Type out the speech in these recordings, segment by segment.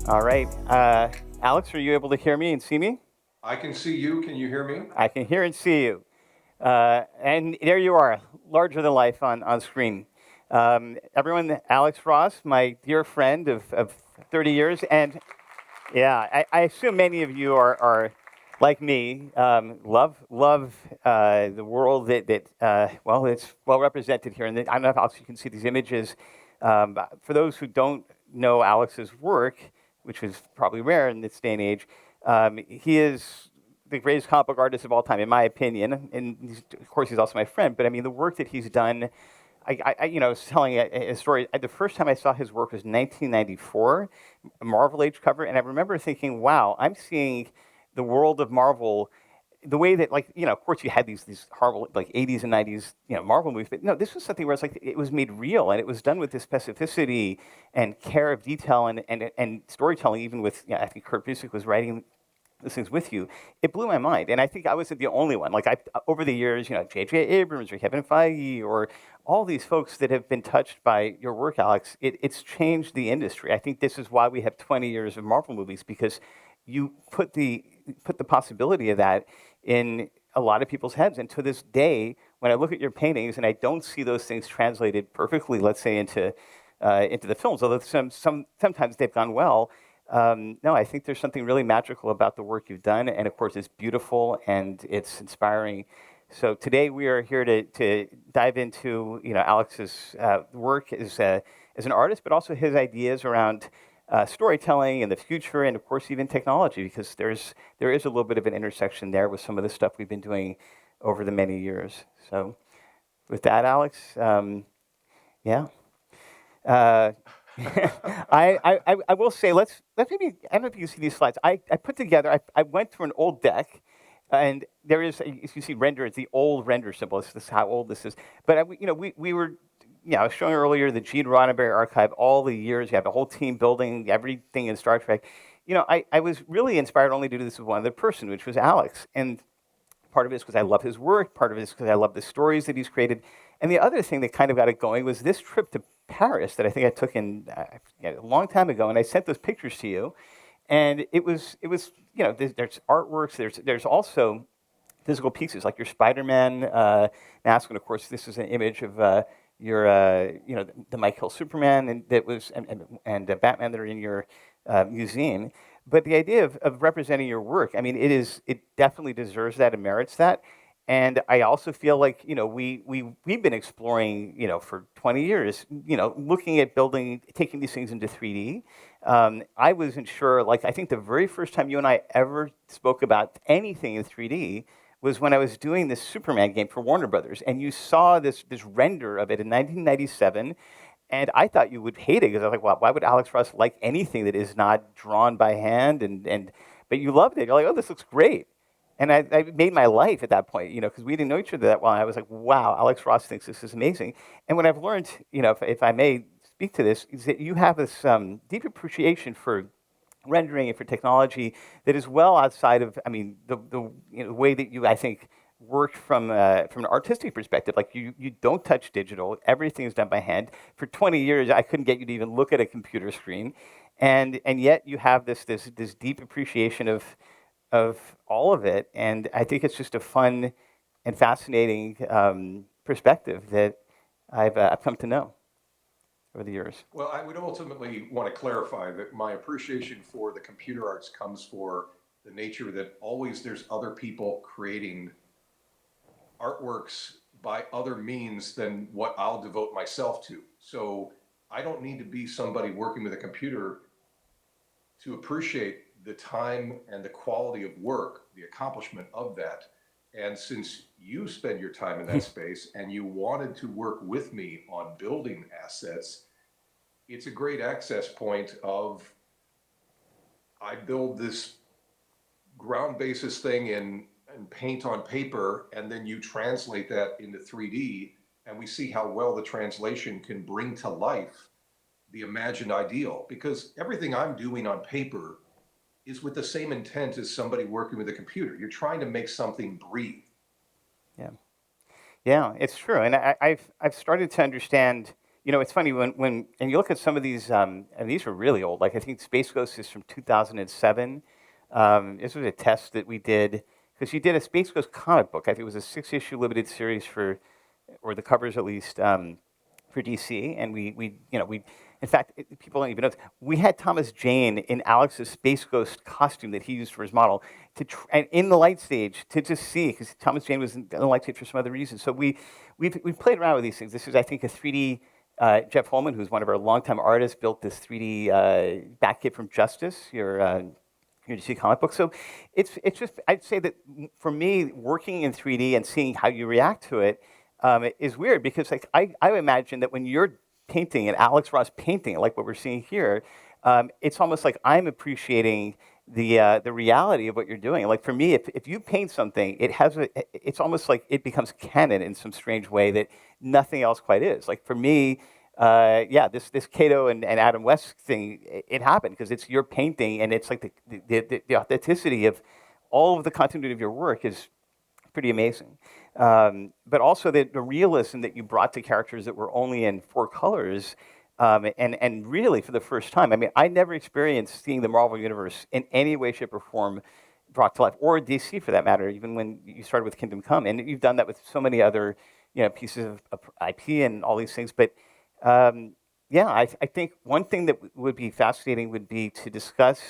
All right. Alex, are you able to hear me and see me? I can see you. Can you hear me? I can hear and see you. And there you are, larger than life on screen. Everyone, Alex Ross, my dear friend of 30 years. And yeah, I assume many of you are like me, love the world well, it's well represented here. And I don't know if Alex, you can see these images. For those who don't know Alex's work, which is probably rare in this day and age, he is the greatest comic book artist of all time, in my opinion. And of course, he's also my friend. But I mean, the work that he's done. I was telling a story. The first time I saw his work was 1994, a Marvel Age cover, and I remember thinking, "Wow, I'm seeing the world of Marvel." The way that, of course, you had these horrible, like, 80s and 90s, Marvel movies, but no, this was something where it's like it was made real, and it was done with this specificity and care of detail and storytelling. Even with, I think Kurt Busiek was writing those things with you. It blew my mind, and I think I wasn't the only one. Like, I over the years, J.J. Abrams or Kevin Feige or all these folks that have been touched by your work, Alex. It's changed the industry. I think this is why we have 20 years of Marvel movies, because you put the possibility of that in a lot of people's heads. And to this day, when I look at your paintings and I don't see those things translated perfectly, let's say into the films, although sometimes they've gone well. No, I think there's something really magical about the work you've done, and of course, it's beautiful and it's inspiring. So today we are here to dive into Alex's work as an artist, but also his ideas around storytelling and the future, and of course even technology, because there is a little bit of an intersection there with some of the stuff we've been doing over the many years. So with that, Alex, yeah. Uh, I will say, let's maybe, I don't know if you can see these slides. I put together, I went through an old deck, and there is, if you see render, it's the old render symbol. This is how old this is. But we were, I was showing earlier the Gene Roddenberry archive, all the years. You have a whole team building everything in Star Trek. I was really inspired only to do this with one other person, which was Alex. And part of it is because I love his work. Part of it is because I love the stories that he's created. And the other thing that kind of got it going was this trip to Paris that I think I took in a long time ago. And I sent those pictures to you. And it was there's artworks. There's also physical pieces like your Spider-Man mask. And of course, this is an image of your the Mike Hill Superman and Batman that are in your museum. But the idea of representing your work, I mean, it definitely deserves that and merits that. And I also feel like we've been exploring for 20 years, looking at building, taking these things into 3D. I wasn't sure. Like, I think the very first time you and I ever spoke about anything in 3D was when I was doing this Superman game for Warner Brothers, and you saw this render of it in 1997. And I thought you would hate it because I was like, well, why would Alex Ross like anything that is not drawn by hand? But you loved it. You're like, oh, this looks great. And I made my life at that point, because we didn't know each other that well. And I was like, wow, Alex Ross thinks this is amazing. And what I've learned, if I may speak to this, is that you have this deep appreciation for rendering and for technology that is well outside of, I mean, the way that you, I think, work from an artistic perspective. Like, you don't touch digital; everything is done by hand. For 20 years, I couldn't get you to even look at a computer screen, and yet you have this deep appreciation of all of it. And I think it's just a fun and fascinating perspective that I've come to know over the years. Well, I would ultimately want to clarify that my appreciation for the computer arts comes for the nature that always there's other people creating artworks by other means than what I'll devote myself to. So I don't need to be somebody working with a computer to appreciate the time and the quality of work, the accomplishment of that. And since you spend your time in that space and you wanted to work with me on building assets, it's a great access point of I build this ground basis thing in paint on paper, and then you translate that into 3D, and we see how well the translation can bring to life the imagined ideal. Because everything I'm doing on paper is with the same intent as somebody working with a computer. You're trying to make something breathe. Yeah. Yeah, it's true, and I've started to understand. it's funny and you look at some of these, and these are really old. Like I think Space Ghost is from 2007. This was a test that we did because you did a Space Ghost comic book. I think it was a 6-issue limited series or the covers at least, for DC, and we in fact, people don't even know this. We had Thomas Jane in Alex's Space Ghost costume that he used for his model and in the light stage to just see, because Thomas Jane was in the light stage for some other reason. So we've played around with these things. This is, I think, a 3D. Jeff Holman, who's one of our longtime artists, built this 3D back kit from Justice, your DC comic book. So it's just, I'd say that for me, working in 3D and seeing how you react to it is weird, because like I imagine that when you're painting and Alex Ross painting like what we're seeing here, it's almost like I'm appreciating the reality of what you're doing. Like for me, if you paint something, it's almost like it becomes canon in some strange way that nothing else quite is. Like for me, this Cato and Adam West thing, it happened because it's your painting, and it's like the authenticity of all of the continuity of your work is pretty amazing. But also the realism that you brought to characters that were only in 4 colors, and really for the first time. I mean, I never experienced seeing the Marvel Universe in any way, shape, or form brought to life, or DC for that matter, even when you started with Kingdom Come. And you've done that with so many other pieces of IP and all these things. But I think one thing that would be fascinating would be to discuss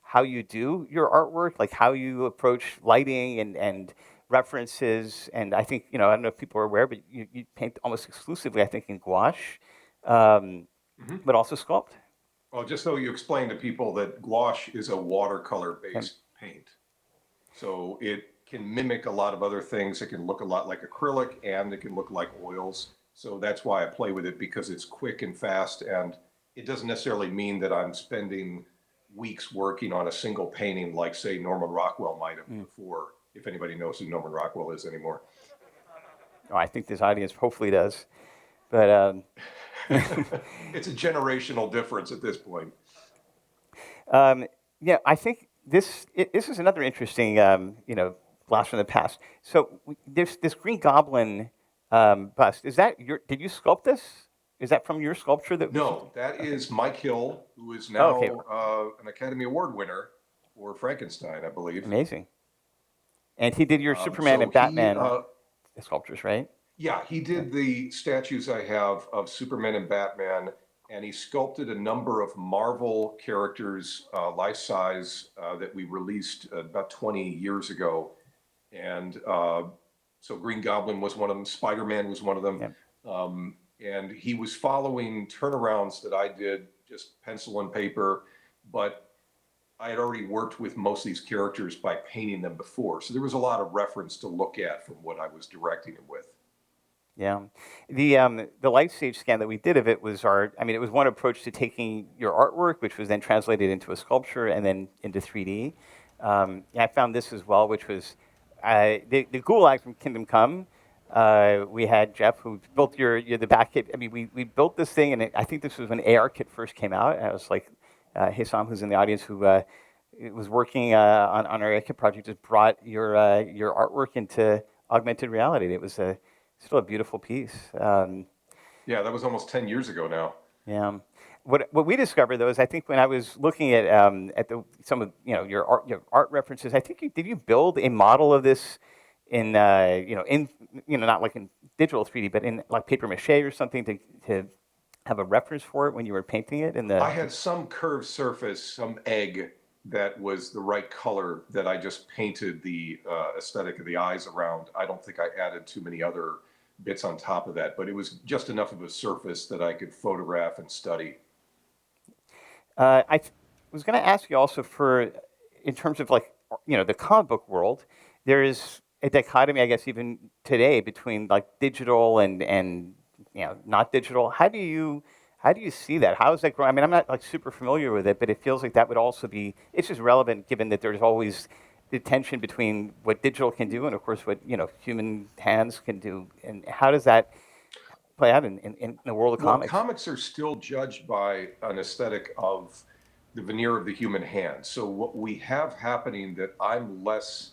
how you do your artwork, like how you approach lighting and references. And I think, I don't know if people are aware, but you paint almost exclusively, I think, in gouache, but also sculpt. Well, just so you explain to people that gouache is a watercolor-based paint. So it can mimic a lot of other things. It can look a lot like acrylic, and it can look like oils. So that's why I play with it, because it's quick and fast, and it doesn't necessarily mean that I'm spending weeks working on a single painting like, say, Norman Rockwell might have before, if anybody knows who Norman Rockwell is anymore. Oh, I think this audience hopefully does. But it's a generational difference at this point. I think this is another interesting, blast from the past. So there's this Green Goblin bust. Is that did you sculpt this? Is that from your sculpture? No, that is Mike Hill, who is now an Academy Award winner for Frankenstein, I believe. Amazing. And he did your Superman and Batman sculptures, right? Yeah, he did the statues I have of Superman and Batman, and he sculpted a number of Marvel characters, life size, that we released about 20 years ago. And so Green Goblin was one of them, Spider-Man was one of them. Yeah. And he was following turnarounds that I did, just pencil and paper, but I had already worked with most of these characters by painting them before. So there was a lot of reference to look at from what I was directing him with. Yeah, the light stage scan that we did of it was it was one approach to taking your artwork, which was then translated into a sculpture and then into 3D. I found this as well, which was the Gulag from Kingdom Come. We had Jeff, who built the back kit. I mean, we built this thing, and I think this was when AR Kit first came out. And I was like, Sam, who's in the audience, who was working on our AR Kit project, just brought your artwork into augmented reality. It was still a beautiful piece. Yeah, that was almost 10 years ago now. Yeah. What we discovered, though, is I think when I was looking at some of your art references, I think did you build a model of this in not like in digital 3D, but in like paper mache or something to have a reference for it when you were painting it in the? I had some curved surface, some egg that was the right color that I just painted the aesthetic of the eyes around. I don't think I added too many other bits on top of that, but it was just enough of a surface that I could photograph and study. I was going to ask you also in terms of like, the comic book world, there is a dichotomy, I guess, even today between like digital and not digital. How do you see that? How is that growing? I mean, I'm not like super familiar with it, but it feels like that would also be, it's just relevant given that there's always the tension between what digital can do and of course what, human hands can do. And how does that play out in the world of comics? Comics are still judged by an aesthetic of the veneer of the human hand. So what we have happening that I'm less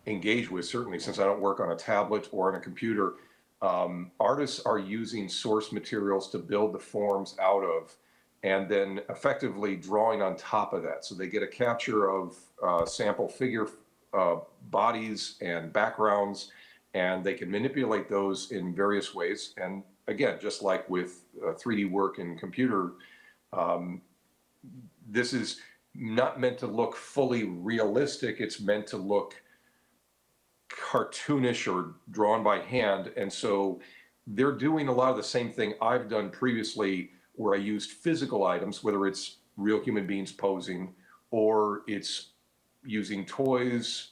engaged with, certainly since I don't work on a tablet or on a computer, artists are using source materials to build the forms out of, and then effectively drawing on top of that. So they get a capture of sample figure bodies and backgrounds, and they can manipulate those in various ways. And again, just like with 3D work and computer, this is not meant to look fully realistic. It's meant to look cartoonish or drawn by hand. And so they're doing a lot of the same thing I've done previously, where I used physical items, whether it's real human beings posing or it's using toys,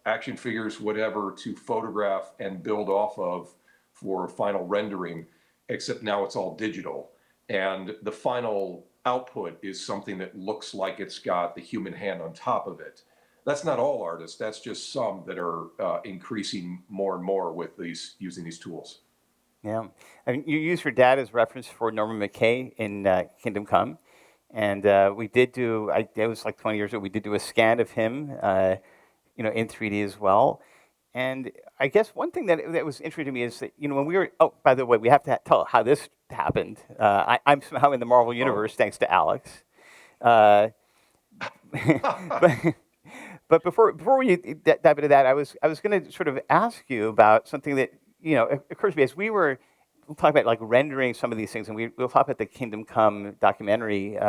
action figures, whatever, to photograph and build off of for final rendering, except now it's all digital. And the final output is something that looks like it's got the human hand on top of it. That's not all artists. That's just some that are increasing more and more with these using these tools. Yeah. I mean, you use your dad as reference for Norman McKay in Kingdom Come. And we did do, it was like 20 years ago, we did do a scan of him, in 3D as well. And I guess one thing that was interesting to me is that, when we were, oh, by the way, we have to tell how this happened. I'm somehow in the Marvel Oh. Universe thanks to Alex. Uh, but, but before we dive into that, I was going to sort of ask you about something that occurs to me as we'll talk about like rendering some of these things, and we'll talk about the Kingdom Come documentary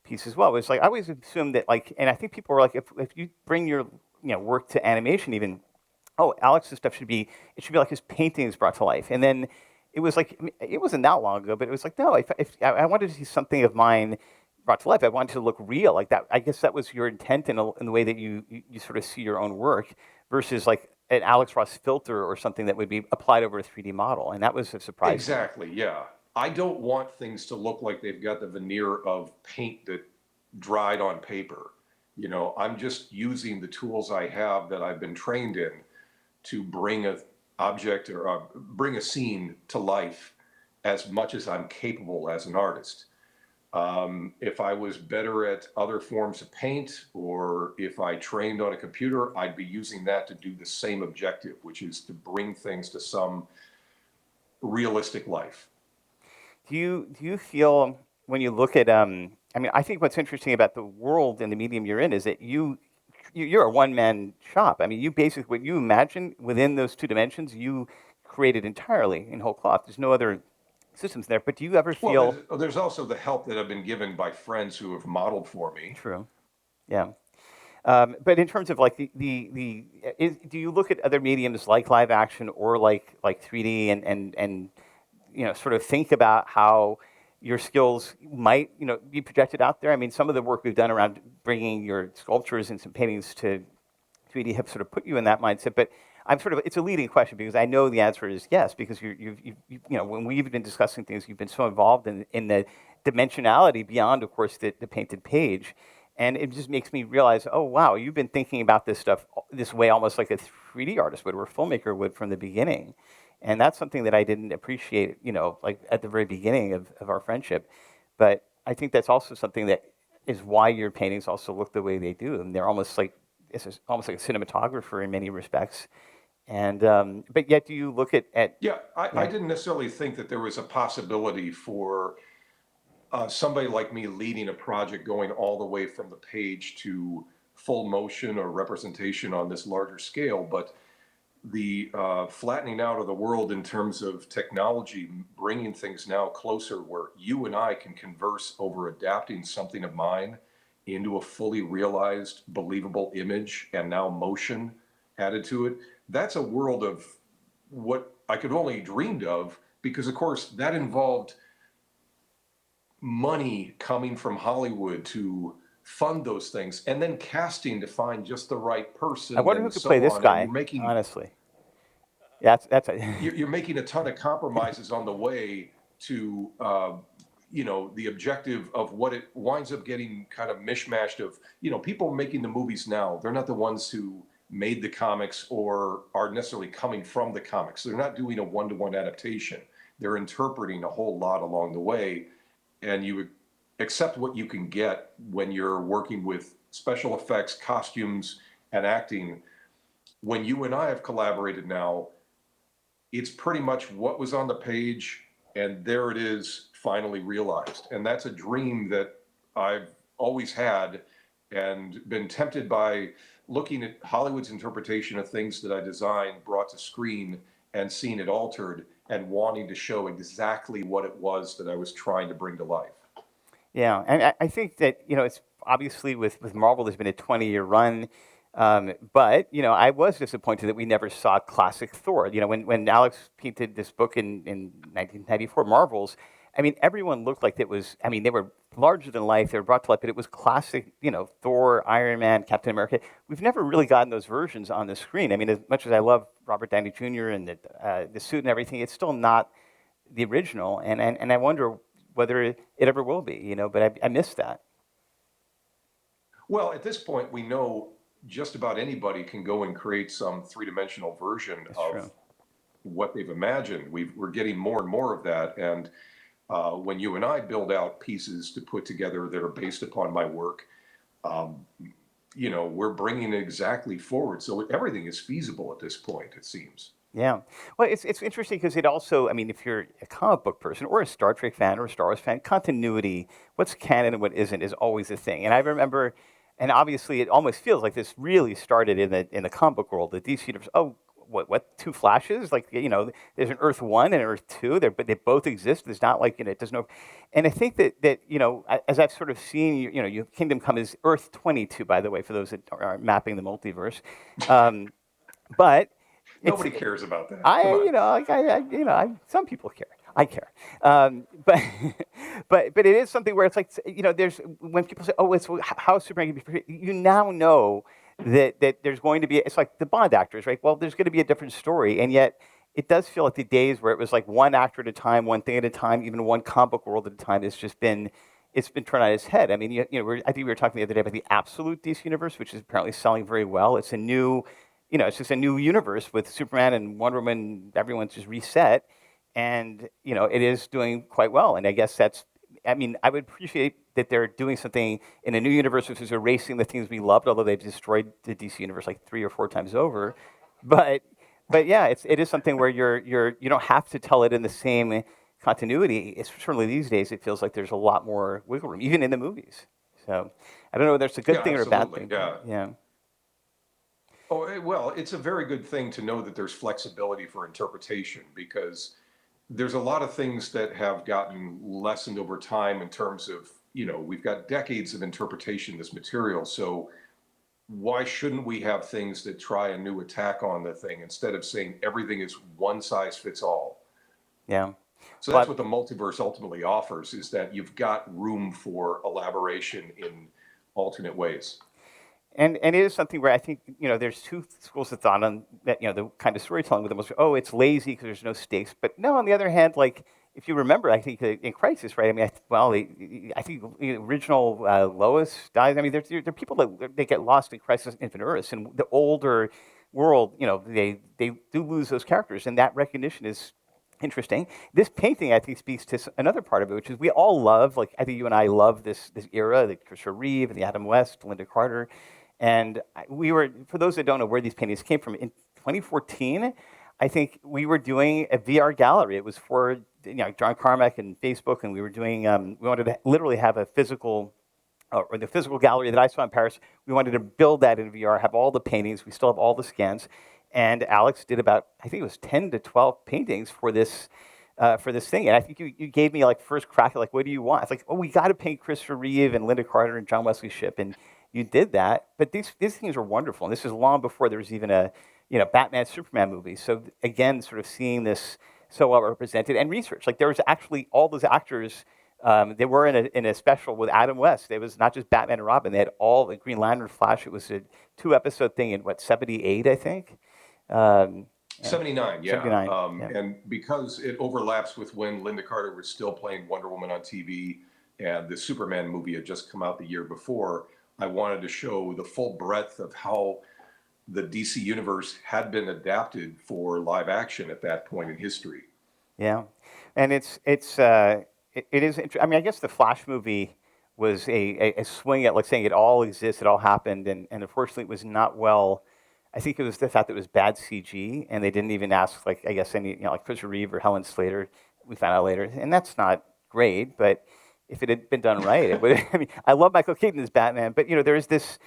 piece as well. It's like I always assumed that and I think people were like, if you bring your work to animation, even Alex's stuff should be like his paintings brought to life, and then. It was like it wasn't that long ago, but it was like no. If I wanted to see something of mine brought to life. I wanted to look real, like that. I guess that was your intent in the way that you sort of see your own work, versus like an Alex Ross filter or something that would be applied over a 3D model, and that was a surprise to me. Exactly, yeah. I don't want things to look like they've got the veneer of paint that dried on paper. I'm just using the tools I have that I've been trained in to bring a object or bring a scene to life as much as I'm capable as an artist. If I was better at other forms of paint, or if I trained on a computer, I'd be using that to do the same objective, which is to bring things to some realistic life. Do you feel when you look at I mean, I think what's interesting about the world and the medium you're in is that you're a one man shop. I mean, you basically what you imagine within those two dimensions, you created entirely in whole cloth. There's no other systems there. But do you ever Well, feel there's also the help that I've been given by friends who have modeled for me. true? Yeah. But in terms of like do you look at other mediums like live action or like 3D and sort of think about how your skills might be projected out there? I mean, some of the work we've done around bringing your sculptures and some paintings to 3D have sort of put you in that mindset. But it's a leading question because I know the answer is yes, because when we've been discussing things, you've been so involved in the dimensionality beyond, of course, the painted page. And it just makes me realize, oh, wow, you've been thinking about this stuff this way almost like a 3D artist would or a filmmaker would from the beginning. And that's something that I didn't appreciate, like at the very beginning of our friendship. But I think that's also something that is why your paintings also look the way they do. And they're almost like, almost like a cinematographer in many respects. And, but yet do you look at Yeah, I yeah, didn't necessarily think that there was a possibility for somebody like me leading a project going all the way from the page to full motion or representation on this larger scale, but the flattening out of the world in terms of technology, bringing things now closer where you and I can converse over adapting something of mine into a fully realized, believable image and now motion added to it. That's a world of what I could only dreamed of, because of course that involved money coming from Hollywood to fund those things, and then casting to find just the right I person wonder who and could play so this on. And guy, you're making honestly. Yeah, that's you're making a ton of compromises on the way to the objective of what it winds up getting kind of mishmashed of people making the movies now. They're not the ones who made the comics or are necessarily coming from the comics. They're not doing a one-to-one adaptation. They're interpreting a whole lot along the way, and you accept what you can get when you're working with special effects, costumes, and acting. When you and I have collaborated now, it's pretty much what was on the page, and there it is, finally realized. And that's a dream that I've always had and been tempted by looking at Hollywood's interpretation of things that I designed, brought to screen, and seen it altered, and wanting to show exactly what it was that I was trying to bring to life. Yeah, and I think that it's obviously with Marvel, there's been a 20-year run, but I was disappointed that we never saw classic Thor. When Alex painted this book in 1994, Marvels, I mean, everyone looked like it was. I mean, they were larger than life. They were brought to life, but it was classic. Thor, Iron Man, Captain America. We've never really gotten those versions on the screen. I mean, as much as I love Robert Downey Jr. and the suit and everything, it's still not the original, and I wonder whether it ever will be, but I miss that. Well, at this point, we know just about anybody can go and create some three-dimensional version That's of true. what they've imagined. We're getting more and more of that. And when you and I build out pieces to put together that are based upon my work, um, we're bringing it exactly forward. So everything is feasible at this point, it seems. Yeah. Well, it's interesting because it also, I mean, if you're a comic book person or a Star Trek fan or a Star Wars fan, continuity, what's canon and what isn't, is always a thing. And I remember, and obviously, it almost feels like this really started in the comic book world. The DC universe. Oh, what? Two Flashes? Like there's an Earth One and Earth Two. But they both exist. There's not like it doesn't know. And I think that as I've sort of seen, Kingdom Come is Earth 22, by the way, for those that are mapping the multiverse. But it's Nobody cares about that. Come I, on. some people care. I care, but but it is something where it's like there's when people say, "Oh, it's how is Superman going to be?" You now know that there's going to be. It's like the Bond actors, right? Well, there's going to be a different story, and yet it does feel like the days where it was like one actor at a time, one thing at a time, even one comic book world at a time. It's been turned on its head. I mean, I think we were talking the other day about the absolute DC universe, which is apparently selling very well. It's just a new universe with Superman and Wonder Woman. Everyone's just reset, and it is doing quite well. And I guess that's. I mean, I would appreciate that they're doing something in a new universe which is erasing the things we loved, although they've destroyed the DC universe like 3 or 4 times over. But but yeah, it is something where you don't have to tell it in the same continuity. It's certainly these days it feels like there's a lot more wiggle room, even in the movies. So I don't know whether it's a good Yeah, thing or a bad absolutely. thing, but Yeah. yeah, Oh, well, it's a very good thing to know that there's flexibility for interpretation because there's a lot of things that have gotten lessened over time in terms of, we've got decades of interpretation of this material. So why shouldn't we have things that try a new attack on the thing instead of saying everything is one size fits all? yeah. So that's But what the multiverse ultimately offers is that you've got room for elaboration in alternate ways. and it is something where I think there's two schools of thought on that. The kind of storytelling with them was, oh, it's lazy because there's no stakes. But no, on the other hand, like if you remember, I think in Crisis, right? I mean, I think the original Lois dies. I mean, there are people that they get lost in Crisis on Infinite Earths, and the older world, they do lose those characters, and that recognition is interesting. This painting, I think, speaks to another part of it, which is we all love, like I think you and I love this era, the Christopher Reeve and the Adam West, Linda Carter, and we were, for those that don't know where these paintings came from, in 2014, I think we were doing a VR gallery. It was for John Carmack and Facebook, and we were doing, we wanted to literally have a physical, or the physical gallery that I saw in Paris. We wanted to build that in VR, have all the paintings. We still have all the scans. And Alex did about, I think it was 10 to 12 paintings for this thing. And I think you gave me like first crack at like, what do you want? It's like, oh, we got to paint Christopher Reeve and Linda Carter and John Wesley Shipp. And you did that. But these things are wonderful. And this is long before there was even a Batman Superman movie. So again, sort of seeing this so well represented and research. Like there was actually all those actors. They were in a special with Adam West. It was not just Batman and Robin. They had all the Green Lantern, Flash. It was a 2-episode thing in what, 78, I think. Um, yeah, 79, yeah. 79. Yeah. And because it overlaps with when Linda Carter was still playing Wonder Woman on TV and the Superman movie had just come out the year before, I wanted to show the full breadth of how the DC universe had been adapted for live action at that point in history. Yeah, and it is. I mean, I guess the Flash movie was a swing at like saying it all exists, it all happened, and unfortunately, it was not well. I think it was the fact that it was bad CG, and they didn't even ask, like, I guess, any, like Christopher Reeve or Helen Slater. We found out later, and that's not great, but if it had been done right, it would. I mean, I love Michael Keaton as Batman, but there's this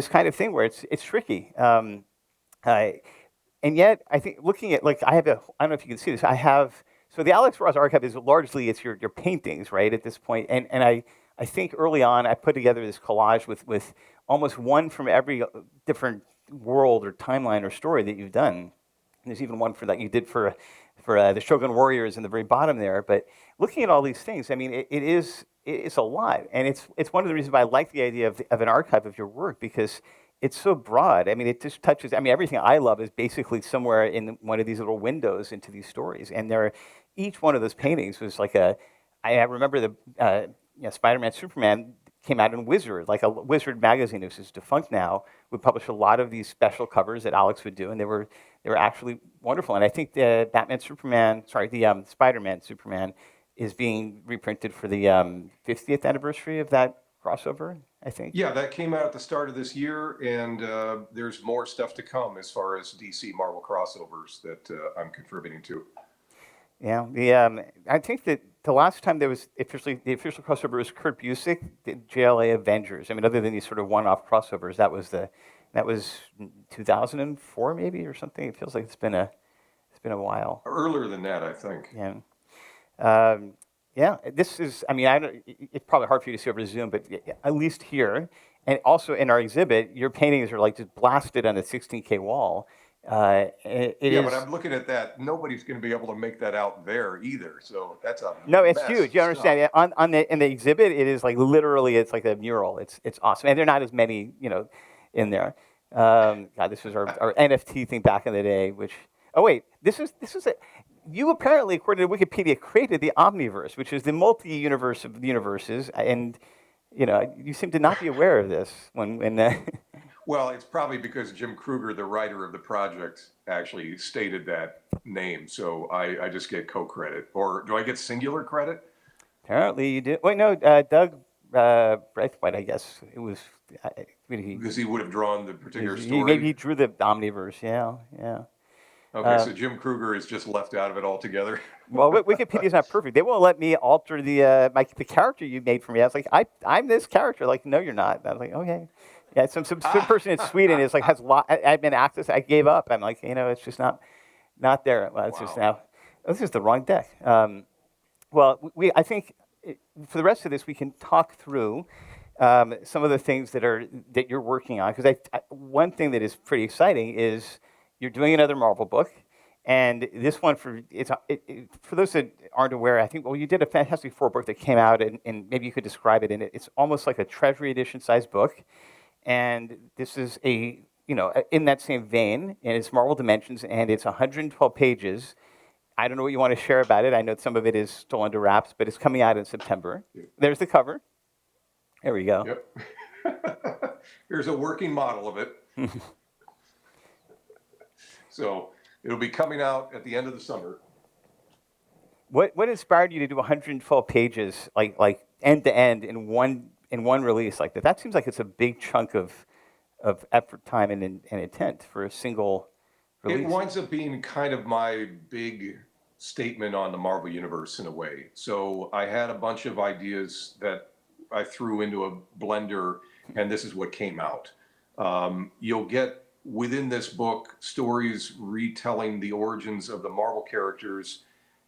kind of thing where it's tricky. Uh, and yet, I think looking at, like, I don't know if you can see this. I have, so the Alex Ross archive is largely it's your paintings, right, at this point. And I think early on I put together this collage with almost one from every different world or timeline or story that you've done. And there's even one for that you did for the Shogun Warriors in the very bottom there. But looking at all these things, I mean, it's a lot, and it's one of the reasons why I like the idea of an archive of your work, because it's so broad. I mean, it just touches. I mean, everything I love is basically somewhere in one of these little windows into these stories, and each one of those paintings was like a. I remember the Spider-Man, Superman came out in Wizard, like a Wizard magazine, which is defunct now, would publish a lot of these special covers that Alex would do, and they were actually wonderful. And I think the Spider-Man, Superman, is being reprinted for the 50th anniversary of that crossover, I think. Yeah, that came out at the start of this year, and there's more stuff to come as far as DC Marvel crossovers that I'm contributing to. Yeah, I think that the last time there was the official crossover was Kurt Busiek, the JLA Avengers. I mean, other than these sort of one-off crossovers, that was 2004 maybe or something. It feels like it's been a while. Earlier than that, I think. Yeah. Yeah, this is, I mean, it's probably hard for you to see over Zoom, but at least here, and also in our exhibit, your paintings are like just blasted on a 16K wall. But I'm looking at that. Nobody's going to be able to make that out there either. So that's a no, it's huge. You understand? In the exhibit, it is like literally, it's like a mural. It's awesome, and there are not as many, in there. God, this was our NFT thing back in the day. Which, oh wait, this is it. You apparently, according to Wikipedia, created the Omniverse, which is the multi-universe of the universes, and you seem to not be aware of this when. Well, it's probably because Jim Kruger, the writer of the project, actually stated that name, so I just get co-credit. Or do I get singular credit? Apparently you did. Wait, no, Doug Braithwaite, I guess. It was. Because he would have drawn the particular story. Maybe he drew the Omniverse, yeah. Okay, so Jim Kruger is just left out of it altogether. Well, Wikipedia's not perfect. They won't let me alter the character you made for me. I was like, I'm this character. Like, no, you're not. I was like, okay. Yeah, some person in Sweden is like has admin access. I gave up. I'm like, it's just not there. Well, it's just now. This is the wrong deck. I think for the rest of this we can talk through some of the things that you're working on, because one thing that is pretty exciting is you're doing another Marvel book, and this one for those that aren't aware, I think you did a Fantastic Four book that came out, and maybe you could describe it. And it's almost like a Treasury edition size book. And this is in that same vein, and it's Marvel Dimensions, and it's 112 pages. I don't know what you want to share about it. I know some of it is still under wraps, but it's coming out in September. There's the cover. There we go. Yep. Here's a working model of it. So it'll be coming out at the end of the summer. What inspired you to do 112 pages, like end to end in one release like that? That seems like it's a big chunk of effort, time, and intent for a single release. It winds up being kind of my big statement on the Marvel Universe in a way. So I had a bunch of ideas that I threw into a blender, and this is what came out. You'll get within this book stories retelling the origins of the Marvel characters,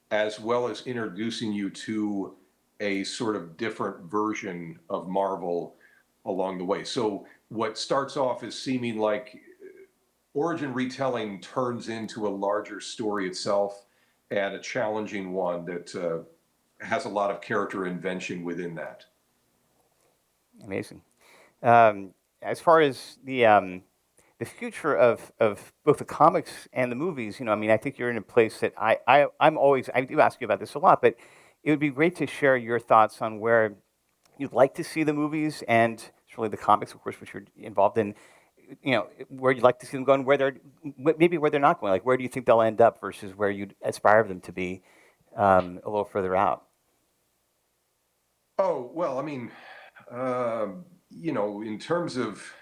as well as introducing you to a sort of different version of Marvel along the way. So what starts off as seeming like origin retelling turns into a larger story itself, and a challenging one that has a lot of character invention within that. Amazing. As far as the future of both the comics and the movies, I think you're in a place that I do ask you about this a lot, but it would be great to share your thoughts on where you'd like to see the movies, and it's really the comics, of course, which you're involved in. Where you'd like to see them going, where they're not going. Like, where do you think they'll end up versus where you'd aspire them to be a little further out? Oh, well, in terms of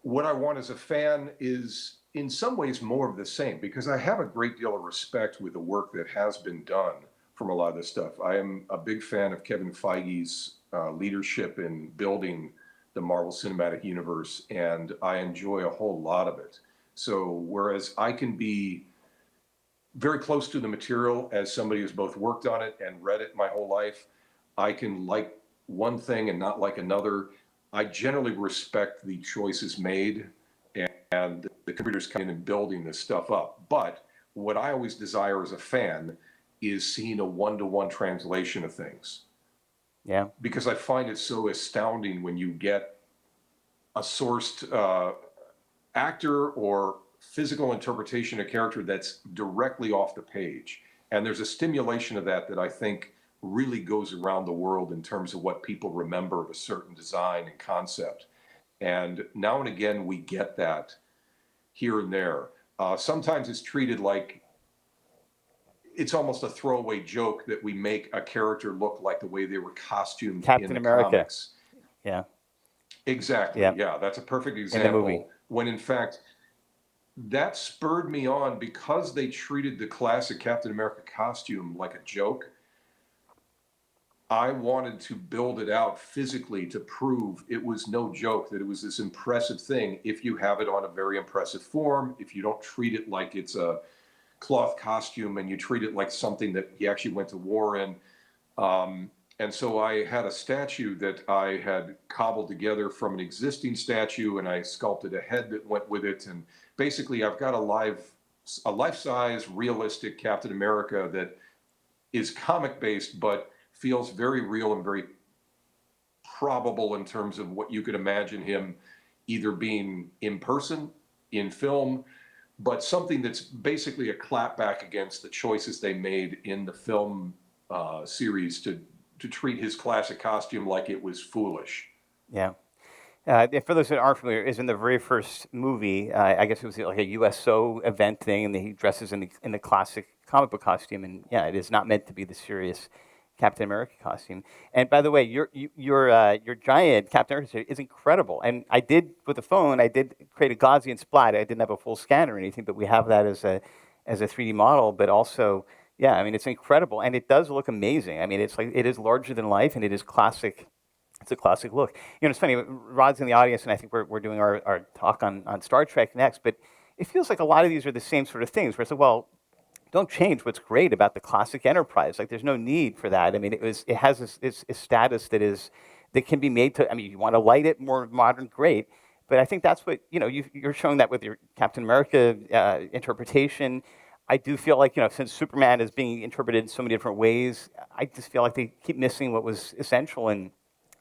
what I want as a fan is in some ways more of the same, because I have a great deal of respect with the work that has been done from a lot of this stuff. I am a big fan of Kevin Feige's leadership in building the Marvel Cinematic Universe, and I enjoy a whole lot of it. So whereas I can be very close to the material as somebody who's both worked on it and read it my whole life, I can like one thing and not like another. I generally respect the choices made and the contributors coming in and building this stuff up. But what I always desire as a fan is seeing a one-to-one translation of things. Yeah. Because I find it so astounding when you get a sourced actor or physical interpretation of character that's directly off the page. And there's a stimulation of that I think really goes around the world in terms of what people remember of a certain design and concept. And now and again, we get that here and there. Sometimes it's treated like it's almost a throwaway joke that we make a character look like the way they were costumed in Captain the America. comics. Yeah. Exactly. Yeah. Yeah, that's a perfect In the movie. example. When in fact, that spurred me on because they treated the classic Captain America costume like a joke. I wanted to build it out physically to prove it was no joke, that it was this impressive thing if you have it on a very impressive form, if you don't treat it like it's a cloth costume and you treat it like something that he actually went to war in. And so I had a statue that I had cobbled together from an existing statue, and I sculpted a head that went with it. And basically, I've got a life-size, realistic Captain America that is comic-based, but feels very real and very probable in terms of what you could imagine him either being in person, in film, but something that's basically a clapback against the choices they made in the film series to treat his classic costume like it was foolish. Yeah. For those that aren't familiar, is in the very first movie. I guess it was like a USO event thing, and he dresses in the classic comic book costume. And yeah, it is not meant to be the serious Captain America costume. And by the way, your giant Captain America is incredible. And I did with the phone. I did create a Gaussian splat. I didn't have a full scan or anything, but we have that as a 3D model. But also, yeah, I mean, it's incredible, and it does look amazing. I mean, it's like it is larger than life, and it is classic. It's a classic look. You know, it's funny, Rod's in the audience, and I think we're doing our talk on Star Trek next, but it feels like a lot of these are the same sort of things, where it's like, well, don't change what's great about the classic Enterprise. Like, there's no need for that. I mean, it has this status that can be made to, I mean, you want to light it more modern, great, but I think that's what, you know, you're showing that with your Captain America interpretation. I do feel like, you know, since Superman is being interpreted in so many different ways, I just feel like they keep missing what was essential and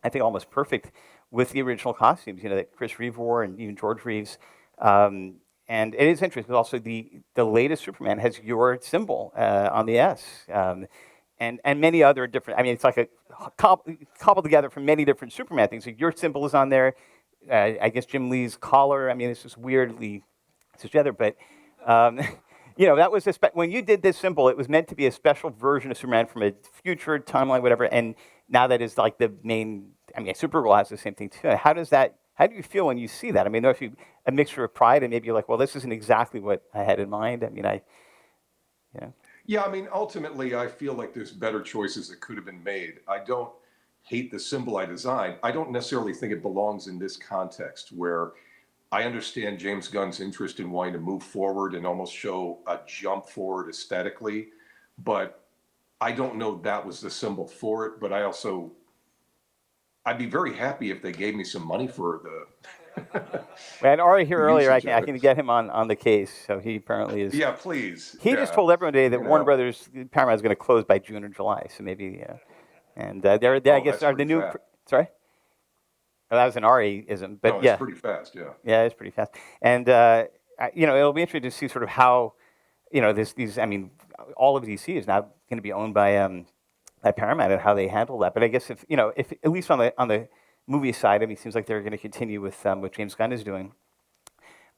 I think almost perfect with the original costumes, you know, that Chris Reeve wore and even George Reeves. And it is interesting, but also the latest Superman has your symbol on the S. And many other different, I mean, it's like a cobbled together from many different Superman things. So your symbol is on there. I guess Jim Lee's collar. I mean, it's just weirdly together, but you know, that was when you did this symbol, it was meant to be a special version of Superman from a future timeline, whatever. And now that is like the main. I mean, Supergirl has the same thing too. How do you feel when you see that? I mean, there's a mixture of pride and maybe you're like, well, this isn't exactly what I had in mind. I mean, you know. Yeah, I mean, ultimately, I feel like there's better choices that could have been made. I don't hate the symbol I designed. I don't necessarily think it belongs in this context where I understand James Gunn's interest in wanting to move forward and almost show a jump forward aesthetically, but I don't know that was the symbol for it. But I'd be very happy if they gave me some money for the. We had Ari here earlier. I usage can get him on the case. So he apparently is. Yeah, please. He Yeah. just told everyone today that You Warner know. Brothers Paramount is going to close by June or July. So maybe, and I guess that's are the pretty new. fast. Sorry. Well, that was an Ari-ism, but No, yeah. it's pretty fast. Yeah. Yeah, it's pretty fast. And you know, it'll be interesting to see sort of how, you know, these. I mean, all of DC is now going to be owned by Paramount and how they handle that. But I guess if at least on the movie side, I mean, it seems like they're going to continue with what James Gunn is doing.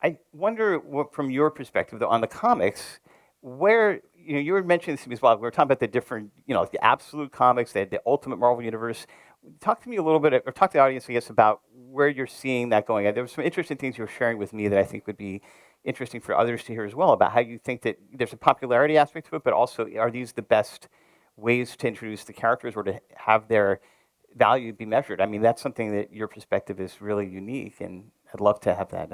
I wonder, from your perspective, though, on the comics, where you were mentioning this to me as well. We were talking about the different, like the absolute comics, the ultimate Marvel universe. Talk to me a little bit, or talk to the audience, I guess, about where you're seeing that going. There were some interesting things you were sharing with me that I think would be interesting for others to hear as well, about how you think that there's a popularity aspect to it, but also are these the best ways to introduce the characters or to have their value be measured? I mean, that's something that your perspective is really unique, and I'd love to have that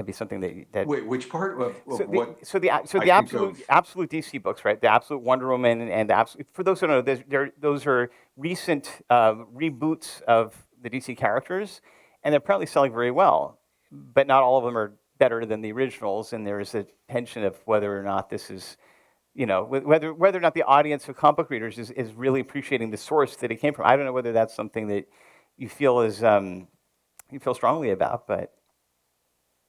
be something that Wait, which part so of what the I think of? absolute DC books, right? The absolute Wonder Woman and the absolute, for those who don't know, those are recent reboots of the DC characters, and they're apparently selling very well, but not all of them are better than the originals, and there is a tension of whether or not this is, whether or not the audience of comic book readers is really appreciating the source that it came from. I don't know whether that's something that you feel is you feel strongly about, but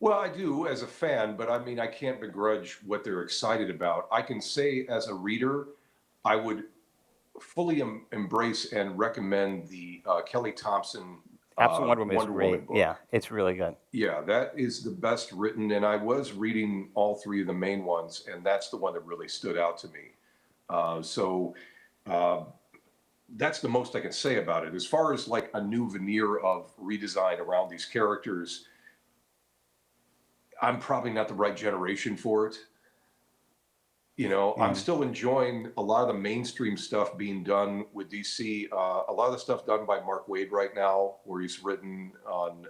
Well, I do as a fan, but I mean, I can't begrudge what they're excited about. I can say as a reader, I would fully embrace and recommend the Kelly Thompson absolute Wonder Woman is Wonder Woman great. Yeah, book. it's really good. Yeah, that is the best written, and I was reading all three of the main ones, and that's the one that really stood out to me. So uh, that's the most I can say about it. As far as like a new veneer of redesign around these characters, I'm probably not the right generation for it. I'm Yeah. still enjoying a lot of the mainstream stuff being done with DC. A lot of the stuff done by Mark Waid right now, where he's written on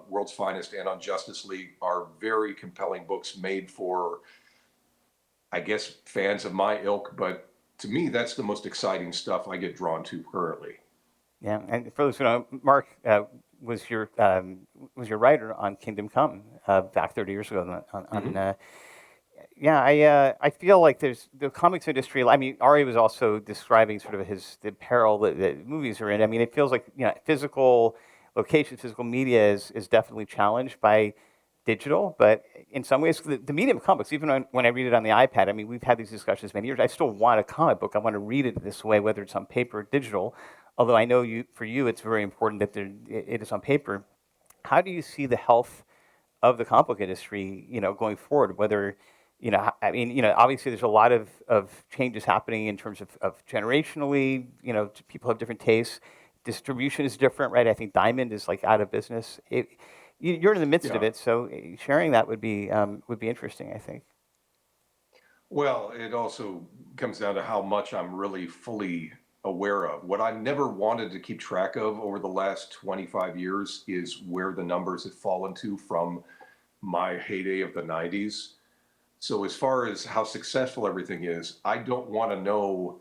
World's Finest and on Justice League, are very compelling books made for, I guess, fans of my ilk. But to me, that's the most exciting stuff I get drawn to currently. Yeah, and for those who don't know, Mark was your writer on Kingdom Come back 30 years ago. Hmm. Yeah, I feel like there's the comics industry. I mean, Ari was also describing sort of the peril that movies are in. I mean, it feels like physical location, physical media is definitely challenged by digital, but in some ways, the medium of comics, even when I read it on the iPad, I mean, we've had these discussions many years. I still want a comic book. I want to read it this way, whether it's on paper or digital. Although I know for you, it's very important that it is on paper. How do you see the health of the comic book industry, going forward? Whether, I mean, obviously there's a lot of changes happening in terms of generationally, people have different tastes. Distribution is different, right? I think Diamond is like out of business. You're in the midst of Yeah. it, so sharing that would be interesting, I think. Well, it also comes down to how much I'm really fully aware of. What I never wanted to keep track of over the last 25 years is where the numbers have fallen to from my heyday of the 90s. So, as far as how successful everything is, I don't want to know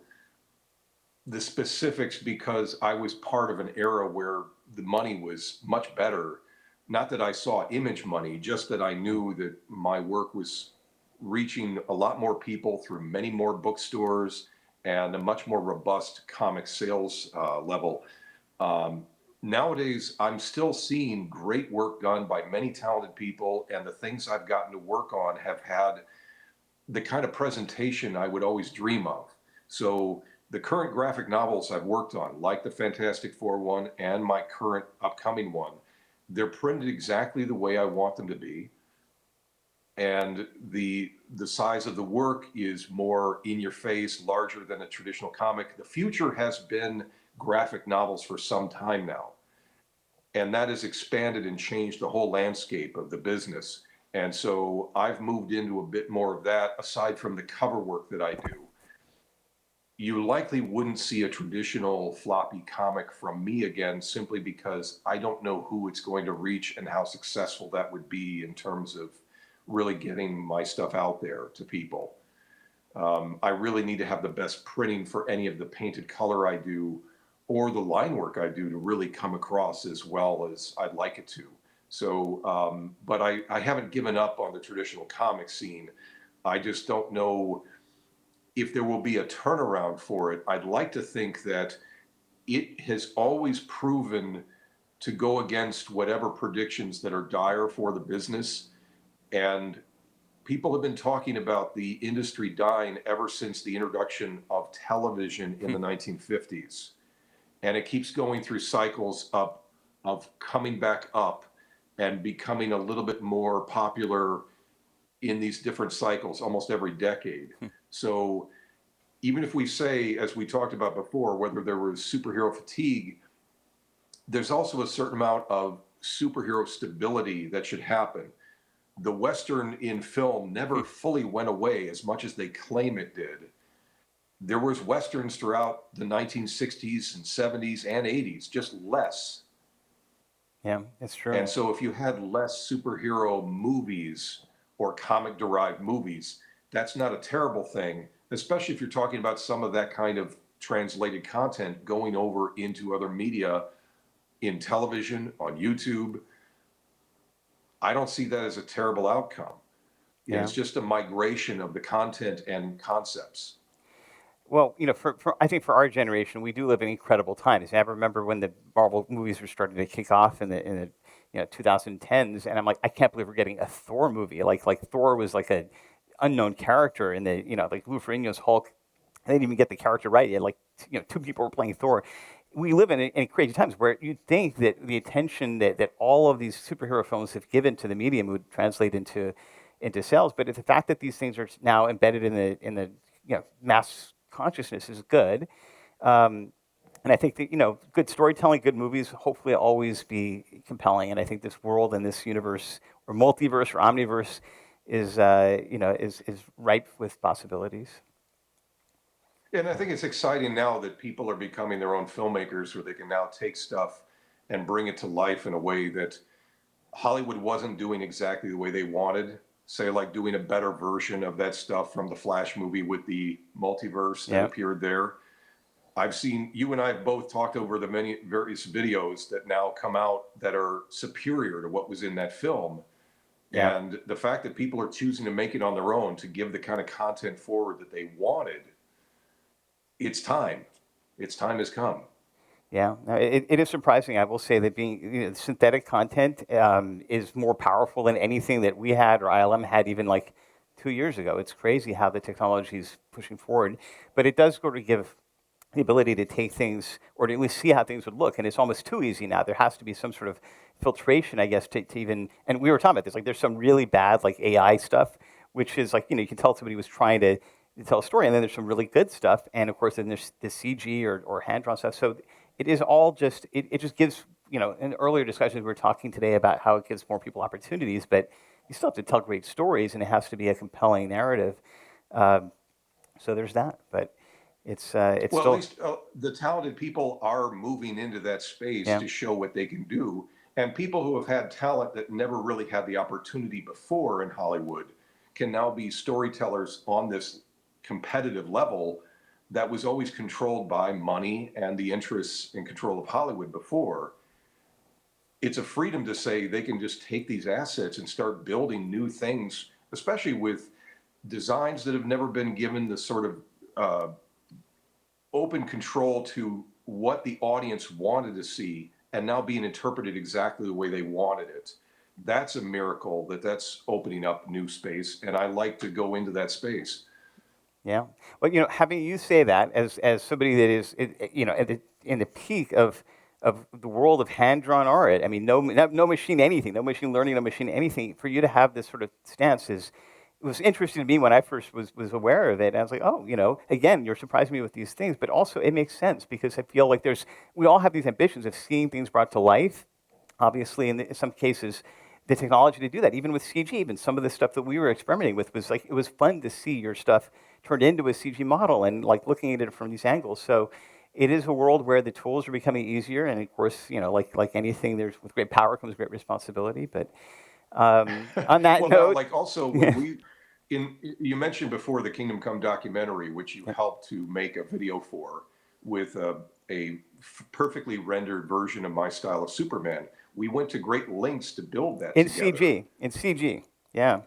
the specifics because I was part of an era where the money was much better. Not that I saw image money, just that I knew that my work was reaching a lot more people through many more bookstores and a much more robust comic sales level. Um, Nowadays, I'm still seeing great work done by many talented people, and the things I've gotten to work on have had the kind of presentation I would always dream of. So the current graphic novels I've worked on, like the Fantastic Four one and my current upcoming one, they're printed exactly the way I want them to be. And the size of the work is more in your face, larger than a traditional comic. The future has been graphic novels for some time now, and that has expanded and changed the whole landscape of the business. And so I've moved into a bit more of that aside from the cover work that I do. You likely wouldn't see a traditional floppy comic from me again simply because I don't know who it's going to reach and how successful that would be in terms of really getting my stuff out there to people. I really need to have the best printing for any of the painted color I do or the line work I do to really come across as well as I'd like it to. So, but I haven't given up on the traditional comic scene. I just don't know if there will be a turnaround for it. I'd like to think that it has always proven to go against whatever predictions that are dire for the business. And people have been talking about the industry dying ever since the introduction of television in the 1950s. And it keeps going through cycles of coming back up and becoming a little bit more popular in these different cycles almost every decade. So even if we say, as we talked about before, whether there was superhero fatigue, there's also a certain amount of superhero stability that should happen. The Western in film never fully went away as much as they claim it did. There was Westerns throughout the 1960s and 70s and 80s, just less. Yeah, it's true. And so if you had less superhero movies or comic derived movies, that's not a terrible thing, especially if you're talking about some of that kind of translated content going over into other media in television, on YouTube. I don't see that as a terrible outcome. Yeah. It's just a migration of the content and concepts. Well, I think for our generation, we do live in incredible times. I remember when the Marvel movies were starting to kick off in the 2010s, and I'm like, I can't believe we're getting a Thor movie. Like Thor was like a unknown character in the like Lou Ferrigno's Hulk. They didn't even get the character right. You had like two people were playing Thor. We live in crazy times where you'd think that the attention that all of these superhero films have given to the medium would translate into sales. But the fact that these things are now embedded in the mass consciousness is good. And I think that good storytelling, good movies, hopefully always be compelling. And I think this world and this universe, or multiverse, or omniverse, is ripe with possibilities. And I think it's exciting now that people are becoming their own filmmakers where they can now take stuff and bring it to life in a way that Hollywood wasn't doing exactly the way they wanted. Say, like doing a better version of that stuff from the Flash movie with the multiverse that appeared there. I've seen, you and I have both talked over the many various videos that now come out that are superior to what was in that film. Yeah. And the fact that people are choosing to make it on their own to give the kind of content forward that they wanted, it's time. Its time has come. Yeah, no, it is surprising. I will say that being synthetic content is more powerful than anything that we had or ILM had even like 2 years ago. It's crazy how the technology is pushing forward, but it does sort of give the ability to take things or to at least see how things would look. And it's almost too easy now. There has to be some sort of filtration, I guess, to even. And we were talking about this. Like, there's some really bad like AI stuff, which is like you can tell somebody was trying to tell a story, and then there's some really good stuff, and of course then there's the CG or hand drawn stuff. So it is all just it just gives in earlier discussions we were talking today about how it gives more people opportunities, but you still have to tell great stories, and it has to be a compelling narrative. So there's that, but it's Well, at still least the talented people are moving into that space yeah to show what they can do. And people who have had talent that never really had the opportunity before in Hollywood can now be storytellers on this competitive level that was always controlled by money and the interests and control of Hollywood before. It's a freedom to say they can just take these assets and start building new things, especially with designs that have never been given the sort of open control to what the audience wanted to see and now being interpreted exactly the way they wanted it. That's a miracle that's opening up new space, and I like to go into that space. yeah. Well, having you say that as somebody that is in the peak of the world of hand drawn art. I mean, no machine anything, no machine learning, no machine anything. For you to have this sort of stance is. It was interesting to me when I first was aware of it. I was like, oh, again, you're surprising me with these things, but also it makes sense because I feel like we all have these ambitions of seeing things brought to life. Obviously, in some cases, the technology to do that, even with CG, even some of the stuff that we were experimenting with was like, it was fun to see your stuff turned into a CG model and like looking at it from these angles. So it is a world where the tools are becoming easier. And of course, like anything, with great power comes great responsibility. But on that Well, now, note, like also when yeah. you mentioned before the Kingdom Come documentary, which you Yeah. helped to make a video for with a perfectly rendered version of my style of Superman. We went to great lengths to build that together. In CG, yeah.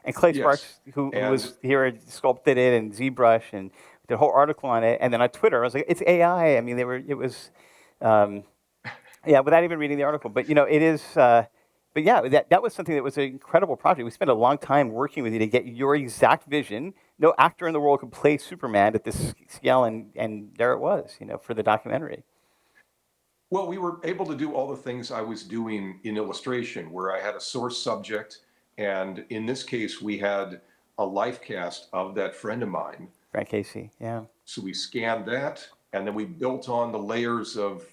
And Clay Yes. Sparks, who And was here, sculpted it in ZBrush and did a whole article on it. And then on Twitter, I was like, it's AI. I mean, it was, um, yeah, without even reading the article. But, it is, but yeah, that was something that was an incredible project. We spent a long time working with you to get your exact vision. No actor in the world could play Superman at this scale, and there it was, for the documentary. well, we were able to do all the things I was doing in illustration, where I had a source subject. And in this case, we had a life cast of that friend of mine. Frank Casey, yeah. So we scanned that, and then we built on the layers of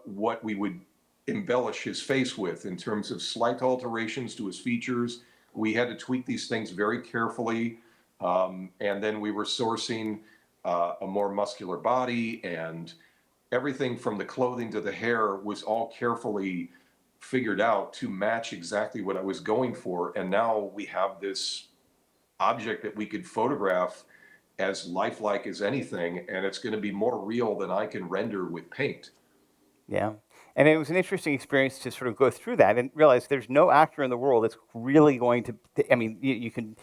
what we would embellish his face with in terms of slight alterations to his features. We had to tweak these things very carefully. And then we were sourcing a more muscular body, and everything from the clothing to the hair was all carefully figured out to match exactly what I was going for. And now we have this object that we could photograph as lifelike as anything, and it's going to be more real than I can render with paint. Yeah. And it was an interesting experience to sort of go through that and realize there's no actor in the world that's really going to. I mean, you can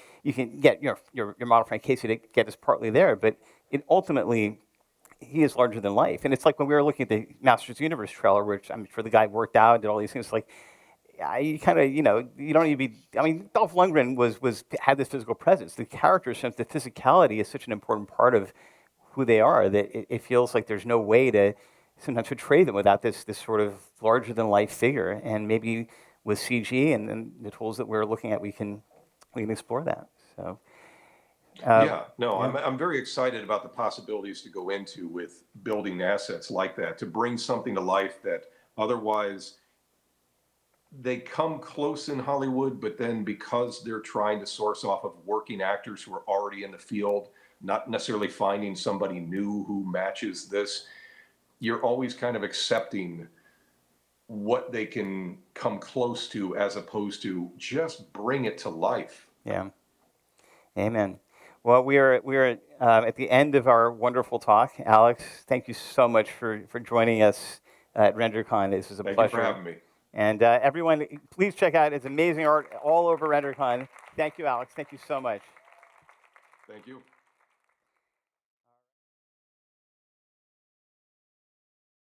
get your modified Casey to get us partly there, but it ultimately he is larger than life. And it's like when we were looking at the Masters Universe trailer, which I'm sure the guy worked out and did all these things. Like, you kind of, you don't need to be. I mean, Dolph Lundgren had this physical presence. The character sense, the physicality is such an important part of who they are that it feels like there's no way to sometimes portray them without this sort of larger than life figure. And maybe with CG and the tools that we're looking at, we can explore that. So. Yeah, no, Yeah. I'm very excited about the possibilities to go into with building assets like that, to bring something to life that otherwise they come close in Hollywood, but then because they're trying to source off of working actors who are already in the field, not necessarily finding somebody new who matches this, you're always kind of accepting what they can come close to as opposed to just bring it to life. Yeah. Amen. Well, we are at the end of our wonderful talk. Alex, thank you so much for joining us at RenderCon. This is a Thank pleasure. you for having me. And everyone, please check out his amazing art all over RenderCon. Thank you, Alex. Thank you so much. Thank you.